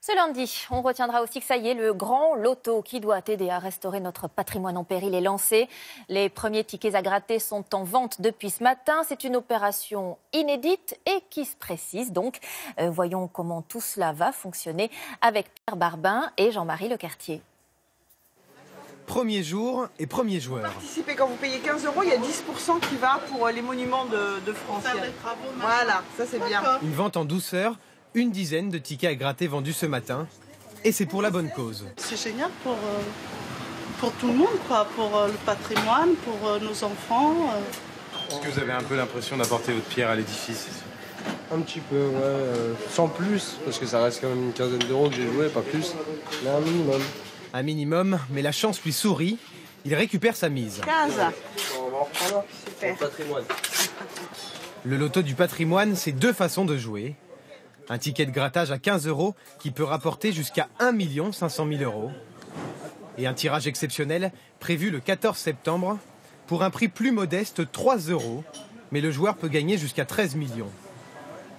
Ce lundi, on retiendra aussi que ça y est, le grand loto qui doit aider à restaurer notre patrimoine en péril est lancé. Les premiers tickets à gratter sont en vente depuis ce matin. C'est une opération inédite et qui se précise. Donc, voyons comment tout cela va fonctionner avec Pierre Barbin et Jean-Marie Lecartier. Premier jour et premier joueur. Participez, quand vous payez 15 €, il y a 10% qui va pour les monuments de France. Voilà, ça c'est bien. Une vente en douceur, une dizaine de tickets à gratter vendus ce matin. Et c'est pour la bonne cause. C'est génial pour tout le monde, quoi, pour le patrimoine, pour nos enfants. Est-ce que vous avez un peu l'impression d'apporter votre pierre à l'édifice? Un petit peu, ouais. Sans plus, parce que ça reste quand même une quinzaine d'euros que j'ai joué, pas plus. Mais un minimum. Un minimum, mais la chance lui sourit. Il récupère sa mise. 15. Super. Patrimoine. Le loto du patrimoine, c'est deux façons de jouer. Un ticket de grattage à 15 € qui peut rapporter jusqu'à 1 500 000 €. Et un tirage exceptionnel prévu le 14 septembre pour un prix plus modeste, 3 €. Mais le joueur peut gagner jusqu'à 13 millions.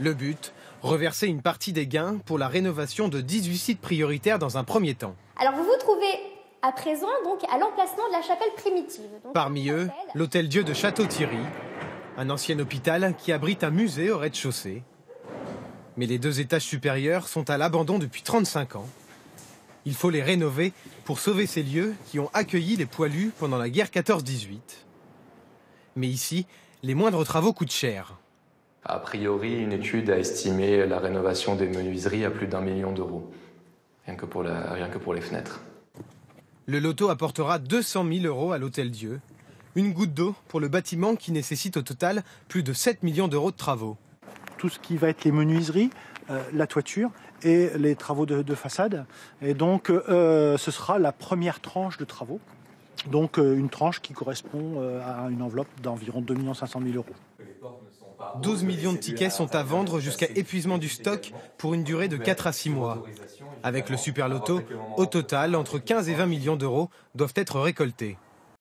Le but, reverser une partie des gains pour la rénovation de 18 sites prioritaires dans un premier temps. Alors vous vous trouvez à présent donc à l'emplacement de la chapelle primitive. Donc, parmi eux, l'Hôtel-Dieu de Château-Thierry, un ancien hôpital qui abrite un musée au rez-de-chaussée. Mais les 2 étages supérieurs sont à l'abandon depuis 35 ans. Il faut les rénover pour sauver ces lieux qui ont accueilli les poilus pendant la guerre 14-18. Mais ici, les moindres travaux coûtent cher. A priori, une étude a estimé la rénovation des menuiseries à plus d'1 million d'euros, rien que pour les fenêtres. Le loto apportera 200 000 € à l'Hôtel-Dieu, une goutte d'eau pour le bâtiment qui nécessite au total plus de 7 millions d'euros de travaux. Tout ce qui va être les menuiseries, la toiture et les travaux de façade. Et donc, ce sera la première tranche de travaux. Donc, une tranche qui correspond à une enveloppe d'environ 2 500 000 €. 12 millions de tickets sont à vendre jusqu'à épuisement du stock pour une durée de 4 à 6 mois. Avec le super loto, au total, entre 15 et 20 millions d'euros doivent être récoltés.